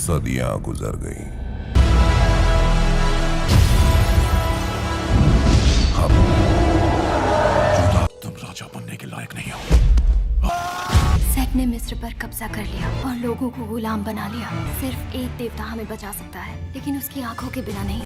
सदियां गुजर गई। तुम राजा बनने के लायक नहीं हो। सेट ने मिस्र पर कब्जा कर लिया और लोगों को गुलाम बना लिया। सिर्फ एक देवता हमें बचा सकता है, लेकिन उसकी आंखों के बिना नहीं।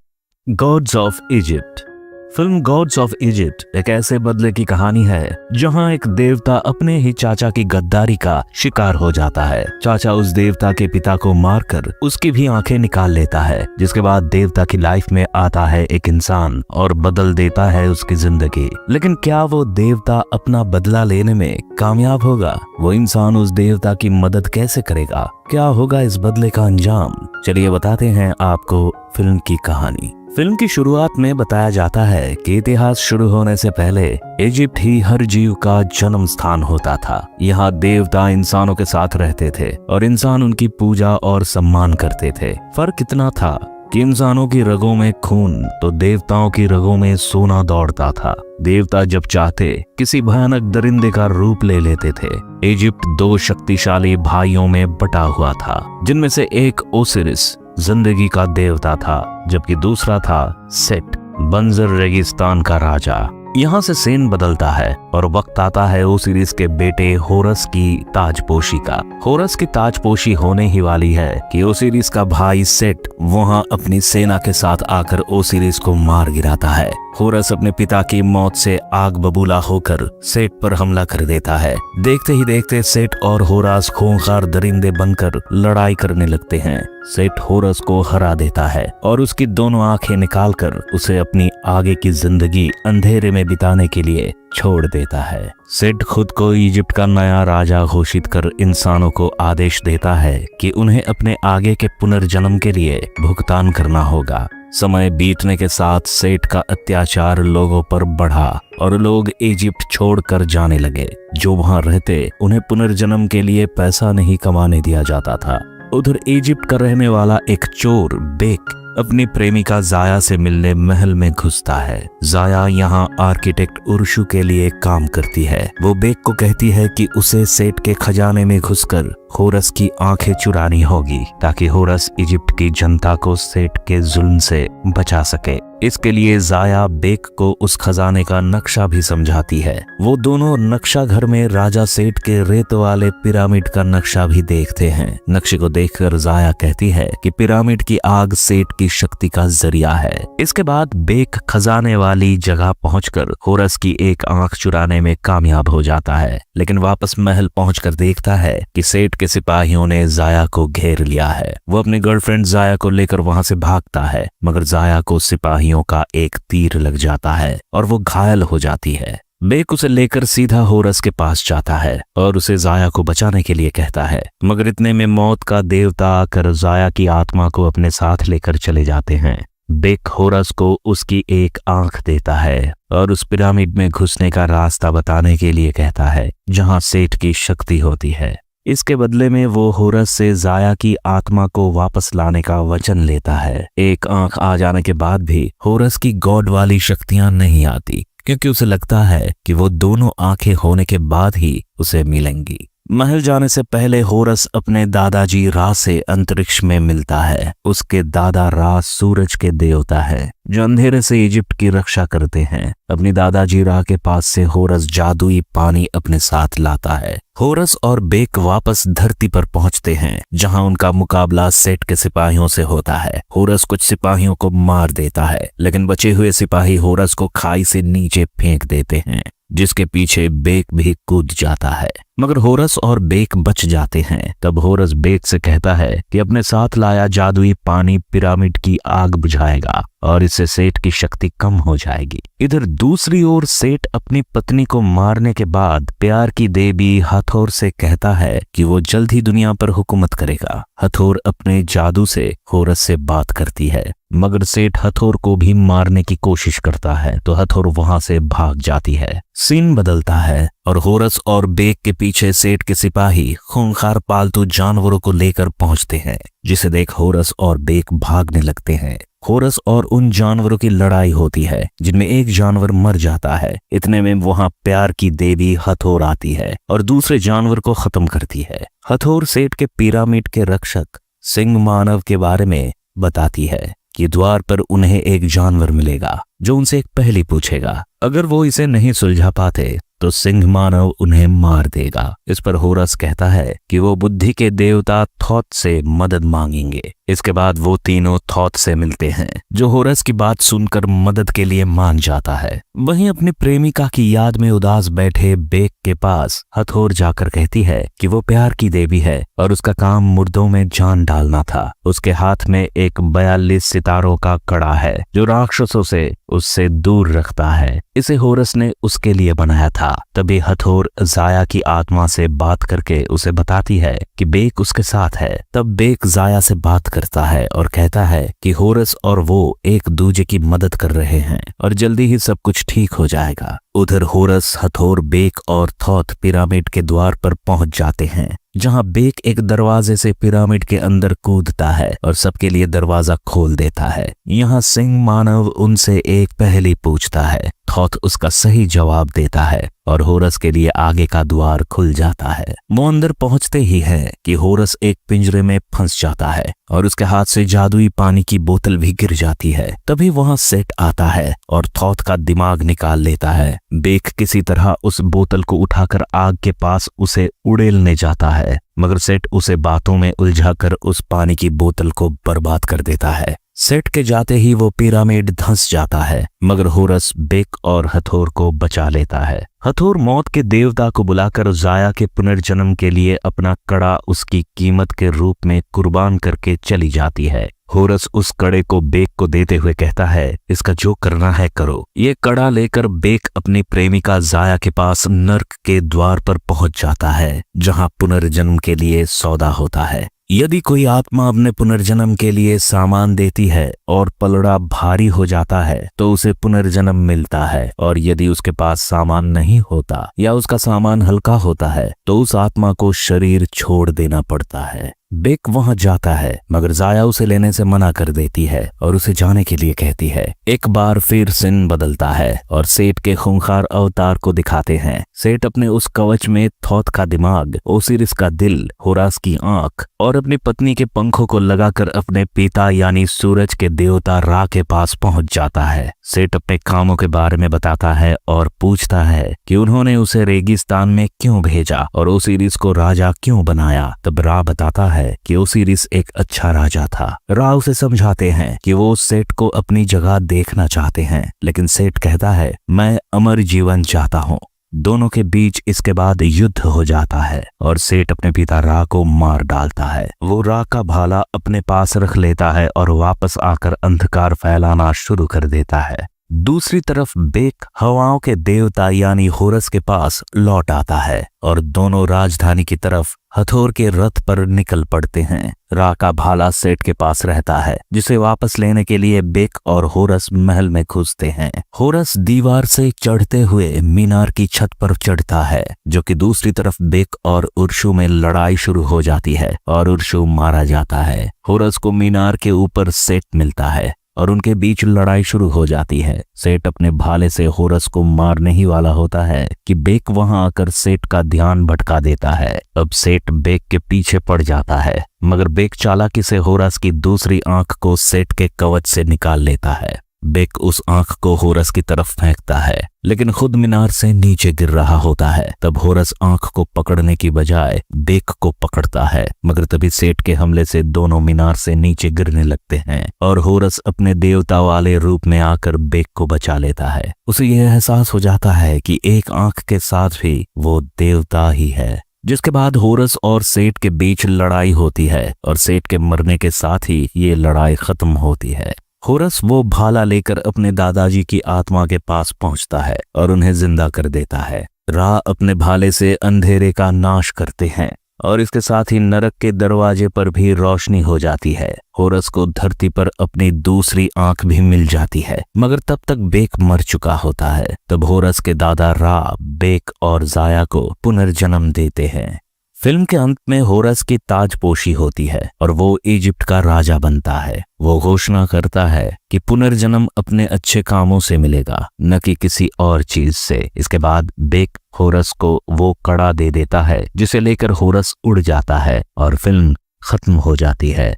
God's of Egypt. Film God's of Egypt एक ऐसे बदले की कहानी है जहां एक देवता अपने ही चाचा की गद्दारी का शिकार हो जाता है। चाचा उस देवता के पिता को मारकर उसकी भी आंखें निकाल लेता है, जिसके बाद देवता की लाइफ में आता है एक इंसान और बदल देता है उसकी जिंदगी। लेकिन क्या वो देवता अपना बदला लेने में कामयाब होगा? वो इंसान उस देवता की मदद कैसे करेगा? क्या होगा इस बदले का अंजाम? चलिए बताते हैं आपको फिल्म की कहानी। फिल्म की शुरुआत में बताया जाता है कि इतिहास शुरू होने से पहले इजिप्ट ही हर जीव का जन्म स्थान होता था। यहाँ देवता इंसानों के साथ रहते थे और इंसान उनकी पूजा और सम्मान करते थे। फर्क इतना था कि इंसानों की रगों में खून तो देवताओं की रगों में सोना दौड़ता था। देवता जब चाहते किसी भयानक दरिंदे का रूप ले लेते थे। इजिप्ट दो शक्तिशाली भाइयों में बटा हुआ था, जिनमें से एक ओसिरिस जिंदगी का देवता था, जबकि दूसरा था सेट, बंजर रेगिस्तान का राजा। यहाँ से सीन बदलता है और वक्त आता है ओसिरिस के बेटे होरस की ताजपोशी का। होरस की ताजपोशी होने ही वाली है कि ओसिरिस का भाई सेट वहाँ अपनी सेना के साथ आकर ओसिरिस को मार गिराता है। होरस अपने पिता की मौत से आग बबूला होकर सेट पर हमला कर देता है। देखते ही देखते सेट और होरस खूंखार दरिंदे बनकर लड़ाई करने लगते हैं। सेट होरस को हरा देता है और उसकी दोनों आंखें निकालकर उसे अपनी आगे की जिंदगी अंधेरे में बिताने के लिए छोड़ देता है। सेट खुद को इजिप्ट का नया राजा घोषित कर इंसानों को आदेश देता है कि उन्हें अपने आगे के पुनर्जन्म के लिए भुगतान करना होगा। समय बीतने के साथ सेट का अत्याचार लोगों पर बढ़ा और लोग इजिप्ट छोड़कर जाने लगे। जो वहां रहते उन्हें पुनर्जन्म के लिए पैसा नहीं कमाने दिया जाता था। उधर इजिप्ट का रहने वाला एक चोर बेक अपनी प्रेमिका जाया से मिलने महल में घुसता है। जाया यहाँ आर्किटेक्ट उर्शु के लिए काम करती है। वो बेक को कहती है कि उसे सेट के खजाने में घुसकर होरस की आंखें चुरानी होगी, ताकि होरस इजिप्ट की जनता को सेट के जुल्म से बचा सके। इसके लिए जाया बेक को उस खजाने का नक्शा भी समझाती है। वो दोनों नक्शा घर में राजा सेट के रेत वाले पिरामिड का नक्शा भी देखते हैं। नक्शे को देखकर जाया कहती है कि पिरामिड की आग सेट की शक्ति का जरिया है। इसके बाद बेक खजाने वाली जगह पहुंचकर होरस की एक आंख चुराने में कामयाब हो जाता है, लेकिन वापस महल पहुंचकर देखता है कि सेट के सिपाहियों ने जाया को घेर लिया है। वो अपनी गर्लफ्रेंड जाया को लेकर वहां से भागता है, मगर जाया को सिपाहियों का एक तीर लग जाता है और वो घायल हो जाती है। बेक उसे लेकर सीधा होरस के पास जाता है और उसे जाया को बचाने के लिए कहता है, मगर इतने में मौत का देवता आकर जाया की आत्मा को अपने साथ लेकर चले जाते हैं। बेक होरस को उसकी एक आंख देता है और उस पिरामिड में घुसने का रास्ता बताने के लिए कहता है जहां सेठ की शक्ति होती है। इसके बदले में वो होरस से जाया की आत्मा को वापस लाने का वचन लेता है। एक आंख आ जाने के बाद भी होरस की गॉड वाली शक्तियां नहीं आती, क्योंकि उसे लगता है कि वो दोनों आंखें होने के बाद ही उसे मिलेंगी। महल जाने से पहले होरस अपने दादाजी रा से अंतरिक्ष में मिलता है। उसके दादा रा सूरज के देवता है, जो अंधेरे से इजिप्ट की रक्षा करते हैं। अपनी दादाजी रा के पास से होरस जादुई पानी अपने साथ लाता है। होरस और बेक वापस धरती पर पहुंचते हैं, जहां उनका मुकाबला सेट के सिपाहियों से होता है। होरस कुछ सिपाहियों को मार देता है, लेकिन बचे हुए सिपाही होरस को खाई से नीचे फेंक देते हैं, जिसके पीछे बेक भी कूद जाता है, मगर होरस और बेक बच जाते हैं। तब होरस बेक से कहता है कि अपने साथ लाया जादुई पानी पिरामिड की आग बुझाएगा और इससे सेठ की शक्ति कम हो जाएगी। इधर दूसरी ओर सेठ अपनी पत्नी को मारने के बाद प्यार की देवी हथौर से कहता है कि वो जल्द ही दुनिया पर हुकूमत करेगा। हथौर अपने जादू से होरस से बात करती है, मगर सेठ हथौर को भी मारने की कोशिश करता है, तो हथौर वहां से भाग जाती है। सीन बदलता है और होरस और बेक के पीछे सेठ के सिपाही खूंखार पालतू जानवरों को लेकर पहुंचते हैं, जिसे देख होरस और बेक भागने लगते हैं। होरस और उन जानवरों की लड़ाई होती है, जिनमें एक जानवर मर जाता है। इतने में वहां प्यार की देवी हथौर आती है और दूसरे जानवर को खत्म करती है। हथौर सेठ के पिरामिड के रक्षक सिंह मानव के बारे में बताती है कि द्वार पर उन्हें एक जानवर मिलेगा जो उनसे एक पहेली पूछेगा। अगर वो इसे नहीं सुलझा पाते तो सिंह मानव उन्हें मार देगा। इस पर होरस कहता है कि वो बुद्धि के देवता थॉथ से मदद मांगेंगे। इसके बाद वो तीनों थॉथ से मिलते हैं, जो होरस की बात सुनकर मदद के लिए मान जाता है। वहीं अपनी प्रेमिका की याद में उदास बैठे बेक के पास हथौर जाकर कहती है कि वो प्यार की देवी है और उसका काम मुर्दों में जान डालना था। उसके हाथ में एक 42 सितारों का कड़ा है जो राक्षसों से उससे दूर रखता है। इसे होरस ने उसके लिए बनाया था। तभी हथौर जाया की आत्मा से बात करके उसे बताती है कि बेक उसके साथ है। तब बेक जाया से बात करता है और कहता है कि होरस और वो एक दूजे की मदद कर रहे हैं और जल्दी ही सब कुछ ठीक हो जाएगा। उधर होरस, हथौर, बेक और थॉथ पिरामिड के द्वार पर पहुंच जाते हैं, जहां बेक एक दरवाजे से पिरामिड के अंदर कूदता है और सबके लिए दरवाजा खोल देता है। यहाँ सिंह मानव उनसे एक पहेली पूछता है। थॉथ उसका सही जवाब देता है और होरस के लिए आगे का द्वार खुल जाता है। वो अंदर पहुंचते ही है कि होरस एक पिंजरे में फंस जाता है और उसके हाथ से जादुई पानी की बोतल भी गिर जाती है। तभी वहां सेट आता है और थॉथ का दिमाग निकाल लेता है। बेक किसी तरह उस बोतल को उठाकर आग के पास उसे उड़ेलने जाता है, मगर सेट उसे बातों में उलझाकर उस पानी की बोतल को बर्बाद कर देता है। सेट के जाते ही वो पिरामिड धंस जाता है, मगर होरस बेक और हथौर को बचा लेता है। हथौर मौत के देवता को बुलाकर जाया के पुनर्जन्म के लिए अपना कड़ा उसकी कीमत के रूप में कुर्बान करके चली जाती है। होरस उस कड़े को बेक को देते हुए कहता है, इसका जो करना है करो। ये कड़ा लेकर बेक अपनी प्रेमिका जाया के पास नर्क के द्वार पर पहुंच जाता है, जहां पुनर्जन्म के लिए सौदा होता है। यदि कोई आत्मा अपने पुनर्जन्म के लिए सामान देती है और पलड़ा भारी हो जाता है तो उसे पुनर्जन्म मिलता है, और यदि उसके पास सामान नहीं होता या उसका सामान हल्का होता है तो उस आत्मा को शरीर छोड़ देना पड़ता है। बेक वहां जाता है, मगर जाया उसे लेने से मना कर देती है और उसे जाने के लिए कहती है। एक बार फिर सीन बदलता है और सेठ के खूंखार अवतार को दिखाते हैं। सेठ अपने उस कवच में थॉथ का दिमाग, ओसिरिस का दिल, होरास की आंख और अपनी पत्नी के पंखों को लगाकर अपने पिता यानी सूरज के देवता रा के पास पहुंच जाता है। सेठ अपने कामों के बारे में बताता है और पूछता है कि उन्होंने उसे रेगिस्तान में क्यों भेजा और ओसिरिस को राजा क्यों बनाया। तब रा बताता है कि ओसिरिस एक अच्छा राजा था। रा उसे समझाते हैं कि वो सेठ को अपनी जगह देखना चाहते हैं, लेकिन सेठ कहता है मैं अमर जीवन चाहता हूँ। दोनों के बीच इसके बाद युद्ध हो जाता है और सेठ अपने पिता रा को मार डालता है। वो रा का भाला अपने पास रख लेता है और वापस आकर अंधकार फैलाना शुरू कर देता है। दूसरी तरफ बेक हवाओं के देवता यानी होरस के पास लौट आता है और दोनों राजधानी की तरफ हथौर के रथ पर निकल पड़ते हैं। रा का भाला सेठ के पास रहता है, जिसे वापस लेने के लिए बेक और होरस महल में घुसते हैं। होरस दीवार से चढ़ते हुए मीनार की छत पर चढ़ता है, जो कि दूसरी तरफ बेक और उर्शु में लड़ाई शुरू हो जाती है और उर्शु मारा जाता है। होरस को मीनार के ऊपर सेठ मिलता है और उनके बीच लड़ाई शुरू हो जाती है। सेठ अपने भाले से होरस को मारने ही वाला होता है कि बेक वहां आकर सेठ का ध्यान भटका देता है। अब सेठ बेक के पीछे पड़ जाता है, मगर बेक चालाकी से होरस की दूसरी आंख को सेठ के कवच से निकाल लेता है। बेक उस आंख को होरस की तरफ फेंकता है, लेकिन खुद मीनार से नीचे गिर रहा होता है। तब होरस आंख को पकड़ने की बजाय बेक को पकड़ता है, मगर तभी सेठ के हमले से दोनों मीनार से नीचे गिरने लगते हैं और होरस अपने देवता वाले रूप में आकर बेक को बचा लेता है। उसे यह एहसास हो जाता है कि एक आंख के साथ भी वो देवता ही है। जिसके बाद होरस और सेठ के बीच लड़ाई होती है और सेठ के मरने के साथ ही ये लड़ाई खत्म होती है। होरस वो भाला लेकर अपने दादाजी की आत्मा के पास पहुंचता है और उन्हें जिंदा कर देता है। रा अपने भाले से अंधेरे का नाश करते हैं और इसके साथ ही नरक के दरवाजे पर भी रोशनी हो जाती है। होरस को धरती पर अपनी दूसरी आंख भी मिल जाती है, मगर तब तक बेक मर चुका होता है। तब होरस के दादा रा बेक और जाया को पुनर्जन्म देते हैं। फिल्म के अंत में होरस की ताजपोशी होती है और वो इजिप्ट का राजा बनता है। वो घोषणा करता है कि पुनर्जन्म अपने अच्छे कामों से मिलेगा, न कि किसी और चीज से। इसके बाद बेक होरस को वो कड़ा दे देता है, जिसे लेकर होरस उड़ जाता है और फिल्म खत्म हो जाती है।